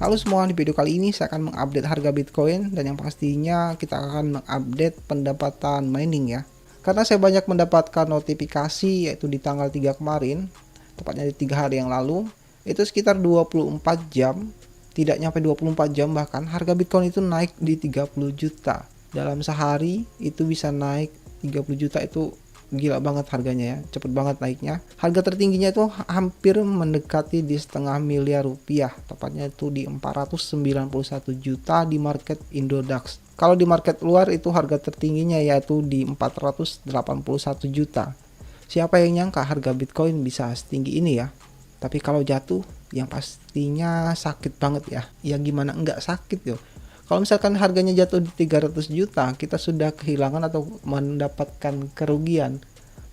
Halo semua, di video kali ini saya akan mengupdate harga Bitcoin dan yang pastinya kita akan mengupdate pendapatan mining ya. Karena saya banyak mendapatkan notifikasi yaitu di tanggal 3 kemarin, tepatnya di 3 hari yang lalu, itu sekitar 24 jam, tidak nyampe 24 jam bahkan harga Bitcoin itu naik di 30 juta. Dalam sehari itu bisa naik 30 juta, itu gila banget harganya ya, cepet banget naiknya. Harga tertingginya itu hampir mendekati di setengah miliar rupiah, tepatnya itu di 491 juta di market Indodax. Kalau di market luar itu harga tertingginya yaitu di 481 juta. Siapa yang nyangka harga Bitcoin bisa setinggi ini ya? Tapi kalau jatuh yang pastinya sakit banget ya. Ya gimana enggak sakit yo. Kalau misalkan harganya jatuh di 300 juta, kita sudah kehilangan atau mendapatkan kerugian.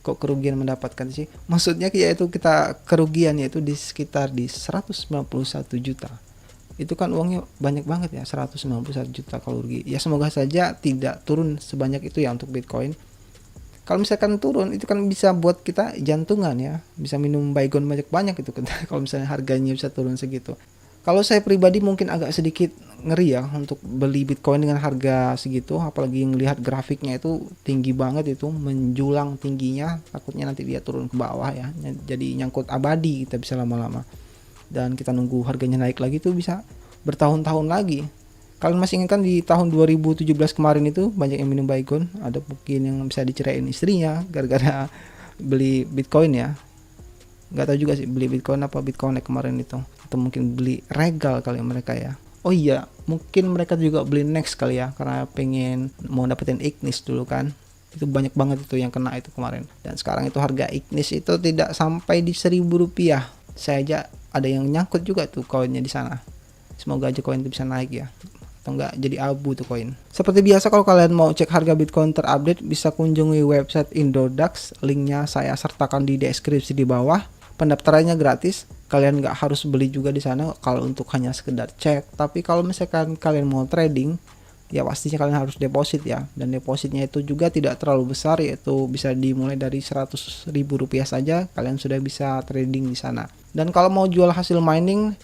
Kok kerugian mendapatkan sih? Maksudnya yaitu kita kerugian yaitu di sekitar di 191 juta. Itu kan uangnya banyak banget ya, 191 juta kalau rugi. Ya semoga saja tidak turun sebanyak itu ya untuk Bitcoin. Kalau misalkan turun itu kan bisa buat kita jantungan ya, bisa minum baygon banyak-banyak itu kan kalau misalnya harganya bisa turun segitu. Kalau saya pribadi mungkin agak sedikit ngeri ya untuk beli Bitcoin dengan harga segitu, apalagi ngelihat grafiknya itu tinggi banget, itu menjulang tingginya, takutnya nanti dia turun ke bawah ya, jadi nyangkut abadi, kita bisa lama-lama dan kita nunggu harganya naik lagi tuh bisa bertahun-tahun lagi. Kalian masih ingat kan di tahun 2017 kemarin itu banyak yang minum baygon, ada mungkin yang bisa diceraiin istrinya gara-gara beli Bitcoin ya. Nggak tahu juga sih beli Bitcoin apa Bitcoin kemarin itu, atau mungkin beli regal kali mereka ya. Oh iya, mungkin mereka juga beli Next kali ya, karena pengen mau dapetin Ignis dulu kan. Itu banyak banget itu yang kena itu kemarin. Dan sekarang itu harga Ignis itu tidak sampai di 1.000 rupiah. Saya aja ada yang nyangkut juga tuh koinnya di sana. Semoga aja koin itu bisa naik ya, atau enggak jadi abu tuh koin. Seperti biasa kalau kalian mau cek harga Bitcoin terupdate bisa kunjungi website Indodax, linknya saya sertakan di deskripsi di bawah. Pendaftarannya gratis, kalian nggak harus beli juga di sana kalau untuk hanya sekedar cek. Tapi kalau misalkan kalian mau trading, ya pastinya kalian harus deposit ya, dan depositnya itu juga tidak terlalu besar, yaitu bisa dimulai dari 100.000 rupiah saja kalian sudah bisa trading di sana. Dan kalau mau jual hasil mining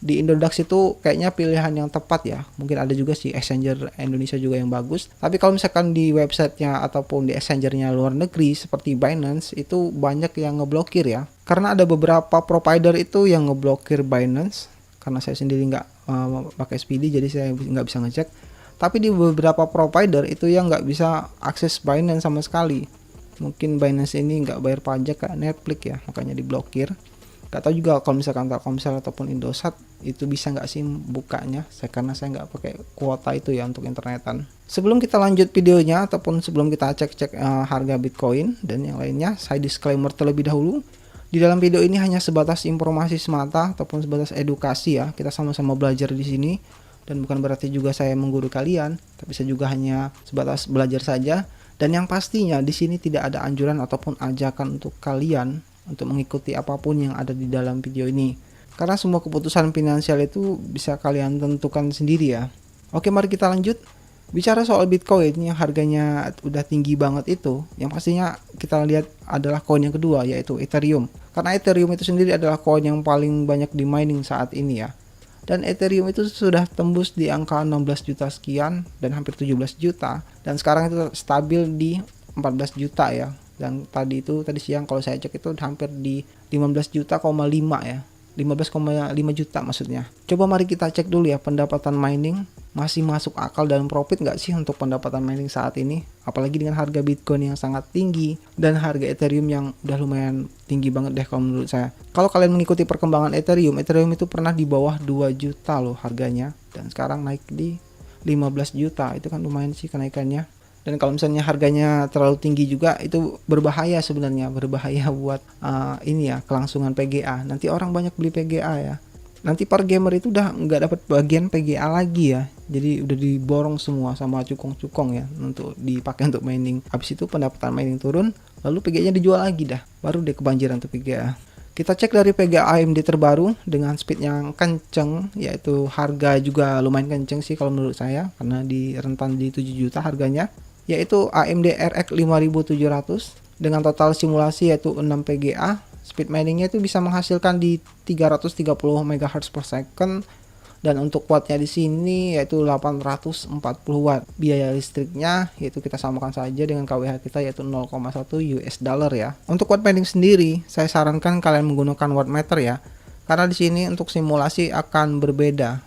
di Indodax itu kayaknya pilihan yang tepat ya. Mungkin ada juga sih exchanger Indonesia juga yang bagus, tapi kalau misalkan di websitenya ataupun di exchangernya luar negeri seperti Binance itu banyak yang ngeblokir ya, karena ada beberapa provider itu yang ngeblokir Binance. Karena saya sendiri nggak pakai SPD jadi saya nggak bisa ngecek, tapi di beberapa provider itu yang nggak bisa akses Binance sama sekali. Mungkin Binance ini nggak bayar pajak kayak Netflix ya, makanya diblokir. Gak tahu juga kalau misalkan Telkomsel ataupun Indosat itu bisa nggak sih bukanya, karena saya nggak pakai kuota itu ya untuk internetan. Sebelum kita lanjut videonya ataupun sebelum kita cek-cek harga Bitcoin dan yang lainnya, saya disclaimer terlebih dahulu. Di dalam video ini hanya sebatas informasi semata ataupun sebatas edukasi ya. Kita sama-sama belajar di sini dan bukan berarti juga saya mengguru kalian, tapi saya juga hanya sebatas belajar saja. Dan yang pastinya di sini tidak ada anjuran ataupun ajakan untuk kalian untuk mengikuti apapun yang ada di dalam video ini, karena semua keputusan finansial itu bisa kalian tentukan sendiri ya. Oke, mari kita lanjut bicara soal Bitcoin yang harganya udah tinggi banget itu. Yang pastinya kita lihat adalah koin yang kedua yaitu Ethereum, karena Ethereum itu sendiri adalah koin yang paling banyak di mining saat ini ya. Dan Ethereum itu sudah tembus di angka 16 juta sekian dan hampir 17 juta, dan sekarang itu stabil di 14 juta ya. Dan tadi siang kalau saya cek itu hampir di 15 juta, 5 ya. 15,5 juta maksudnya. Coba mari kita cek dulu ya pendapatan mining, masih masuk akal dan profit nggak sih untuk pendapatan mining saat ini? Apalagi dengan harga Bitcoin yang sangat tinggi dan harga Ethereum yang udah lumayan tinggi banget deh kalau menurut saya. Kalau kalian mengikuti perkembangan Ethereum itu pernah di bawah 2 juta loh harganya, dan sekarang naik di 15 juta. Itu kan lumayan sih kenaikannya. Dan kalau misalnya harganya terlalu tinggi juga itu berbahaya sebenarnya, berbahaya buat ini ya, kelangsungan PGA. Nanti orang banyak beli PGA ya. Nanti para gamer itu udah nggak dapat bagian PGA lagi ya. Jadi udah diborong semua sama cukong-cukong ya untuk dipakai untuk mining. Habis itu pendapatan mining turun, lalu PGA-nya dijual lagi dah. Baru deh kebanjiran tuh PGA. Kita cek dari PGA AMD terbaru dengan speed yang kenceng, yaitu harga juga lumayan kenceng sih kalau menurut saya, karena di rentan di 7 juta harganya, yaitu AMD RX 5700 dengan total simulasi yaitu 6 PGA. Speed miningnya itu bisa menghasilkan di 330 MHz per second Dan untuk wattnya di sini yaitu 840 watt. Biaya listriknya yaitu kita samakan saja dengan KWH kita yaitu 0,1 US dollar ya. Untuk watt pending sendiri, saya sarankan kalian menggunakan wattmeter ya. Karena di sini untuk simulasi akan berbeda.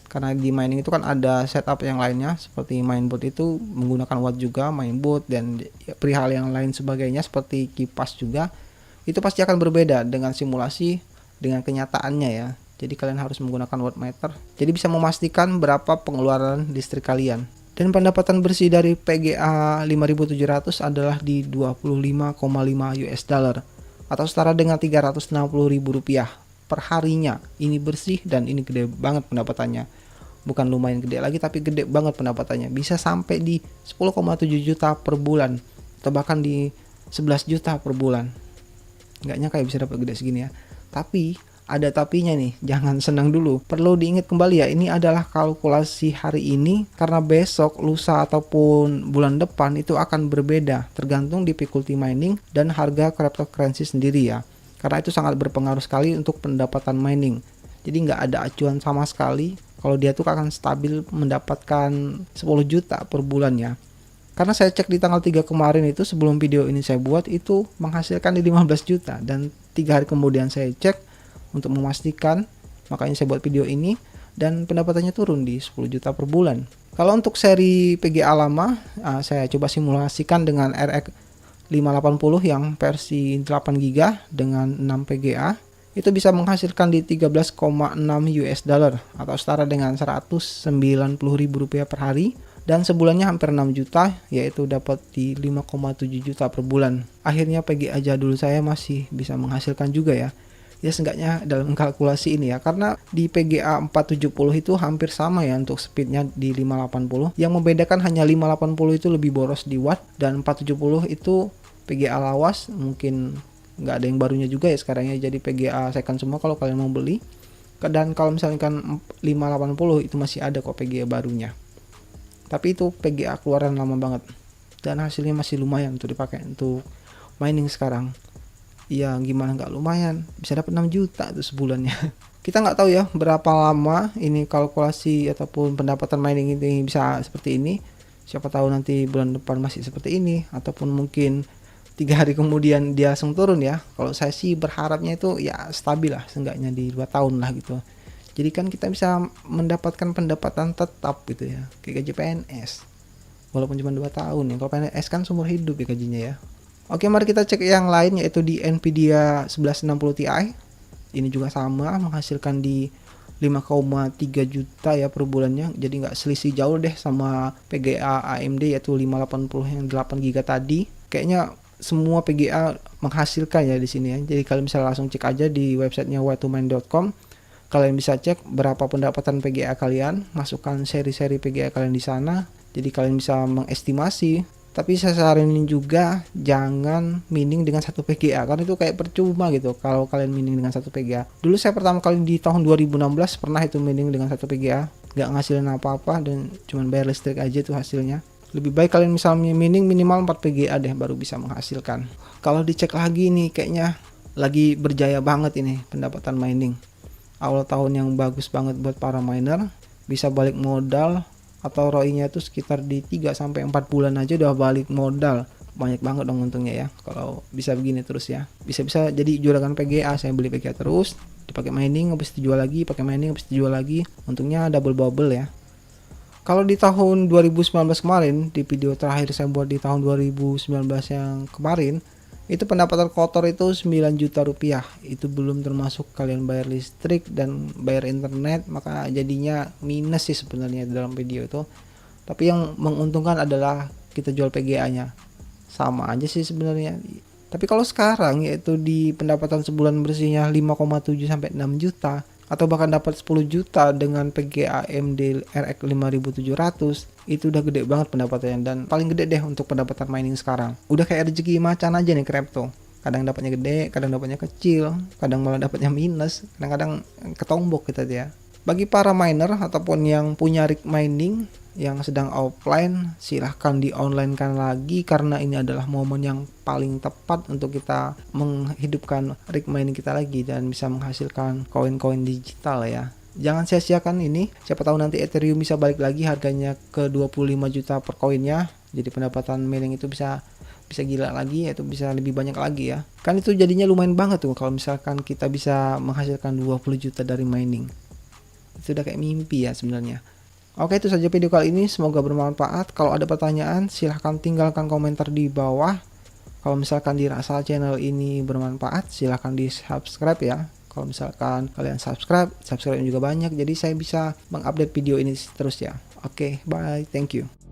Karena di mining itu kan ada setup yang lainnya seperti mainboard itu menggunakan watt juga, mainboard dan perihal yang lain sebagainya seperti kipas juga. Itu pasti akan berbeda dengan simulasi dengan kenyataannya ya. Jadi kalian harus menggunakan wattmeter. Jadi bisa memastikan berapa pengeluaran listrik kalian. Dan pendapatan bersih dari PGA 5700 adalah di 25,5 US dollar atau setara dengan 360.000 rupiah per harinya. Ini bersih dan ini gede banget pendapatannya. Bukan lumayan gede lagi tapi gede banget pendapatannya. Bisa sampai di 10,7 juta per bulan atau bahkan di 11 juta per bulan. Nggak nyangka ya bisa dapat gede segini ya. Tapi ada tapinya nih, jangan senang dulu. Perlu diingat kembali ya, ini adalah kalkulasi hari ini karena besok, lusa ataupun bulan depan itu akan berbeda tergantung difficulty mining dan harga cryptocurrency sendiri ya. Karena itu sangat berpengaruh sekali untuk pendapatan mining. Jadi nggak ada acuan sama sekali kalau dia tuh akan stabil mendapatkan 10 juta per bulan ya. Karena saya cek di tanggal 3 kemarin itu sebelum video ini saya buat itu menghasilkan di 15 juta dan 3 hari kemudian saya cek untuk memastikan, makanya saya buat video ini dan pendapatannya turun di 10 juta per bulan. Kalau untuk seri PGA lama, saya coba simulasikan dengan RX 580 yang versi 8GB dengan 6 PGA. Itu bisa menghasilkan di 13,6 US dollar atau setara dengan 190.000 rupiah per hari. Dan sebulannya hampir 6 juta, yaitu dapat di 5,7 juta per bulan. Akhirnya PGA jadul saya masih bisa menghasilkan juga ya. Ya seenggaknya dalam kalkulasi ini ya, karena di PGA 470 itu hampir sama ya untuk speednya di 580. Yang membedakan hanya 580 itu lebih boros di watt dan 470 itu PGA lawas, mungkin nggak ada yang barunya juga ya sekarang ya, jadi PGA second semua kalau kalian mau beli. Dan kalau misalkan 580 itu masih ada kok PGA barunya, tapi itu PGA keluaran lama banget dan hasilnya masih lumayan untuk dipakai untuk mining sekarang. Ya gimana nggak lumayan, bisa dapat 6 juta tuh sebulannya. Kita nggak tahu ya berapa lama ini kalkulasi ataupun pendapatan mining ini bisa seperti ini. Siapa tahu nanti bulan depan masih seperti ini ataupun mungkin 3 hari kemudian dia langsung turun ya. Kalau saya sih berharapnya itu ya stabil lah, seenggaknya di 2 tahun lah gitu. Jadi kan kita bisa mendapatkan pendapatan tetap gitu ya, kayak gaji PNS. Walaupun cuma 2 tahun ya, kalau PNS kan seumur hidup ya gajinya ya. Oke, mari kita cek yang lain yaitu di Nvidia 1160 Ti. Ini juga sama menghasilkan di 5,3 juta ya per bulannya. Jadi nggak selisih jauh deh sama PGA AMD yaitu 580 yang 8GB tadi. Kayaknya semua PGA menghasilkan ya di sini ya. Jadi kalian bisa langsung cek aja di websitenya waytomine.com. Kalian bisa cek berapa pendapatan PGA kalian, masukkan seri-seri PGA kalian di sana. Jadi kalian bisa mengestimasi. Tapi saya saranin juga jangan mining dengan satu PGA karena itu kayak percuma gitu kalau kalian mining dengan satu PGA. Dulu saya pertama kali di tahun 2016 pernah itu mining dengan satu PGA, nggak ngasilin apa-apa dan cuman bayar listrik aja tuh hasilnya. Lebih baik kalian misalnya mining minimal 4 PGA deh baru bisa menghasilkan. Kalau dicek lagi nih kayaknya lagi berjaya banget ini pendapatan mining. Awal tahun yang bagus banget buat para miner, bisa balik modal atau ROI-nya itu sekitar di 3-4 bulan aja udah balik modal. Banyak banget dong untungnya ya kalau bisa begini terus ya. Bisa-bisa jadi juragan PGA, saya beli PGA terus, dipakai mining habis dijual lagi, pakai mining habis dijual lagi. Untungnya double bubble ya. Kalau di tahun 2019 kemarin, di video terakhir saya buat di tahun 2019 yang kemarin, itu pendapatan kotor itu 9 juta rupiah. Itu belum termasuk kalian bayar listrik dan bayar internet, maka jadinya minus sih sebenarnya dalam video itu. Tapi yang menguntungkan adalah kita jual PGA-nya. Sama aja sih sebenarnya. Tapi kalau sekarang yaitu di pendapatan sebulan bersihnya 5,7 sampai 6 juta atau bahkan dapat 10 juta dengan PGA AMD RX 5700, itu udah gede banget pendapatannya dan paling gede deh untuk pendapatan mining sekarang. Udah kayak rezeki macan aja nih crypto. Kadang dapatnya gede, kadang dapatnya kecil, kadang malah dapatnya minus, kadang-kadang ketombok kita ya. Bagi para miner ataupun yang punya rig mining yang sedang offline, silahkan di online kan lagi karena ini adalah momen yang paling tepat untuk kita menghidupkan rig mining kita lagi dan bisa menghasilkan koin-koin digital ya. Jangan sia-siakan ini, siapa tahu nanti Ethereum bisa balik lagi harganya ke 25 juta per koinnya. Jadi pendapatan mining itu bisa gila lagi, yaitu bisa lebih banyak lagi ya. Kan itu jadinya lumayan banget tuh kalau misalkan kita bisa menghasilkan 20 juta dari mining. Itu udah kayak mimpi ya sebenarnya. Oke, itu saja video kali ini, semoga bermanfaat. Kalau ada pertanyaan silahkan tinggalkan komentar di bawah. Kalau misalkan dirasa channel ini bermanfaat, silahkan di subscribe ya. Kalau misalkan kalian subscribe juga banyak, jadi saya bisa mengupdate video ini terus ya. Oke, bye, thank you.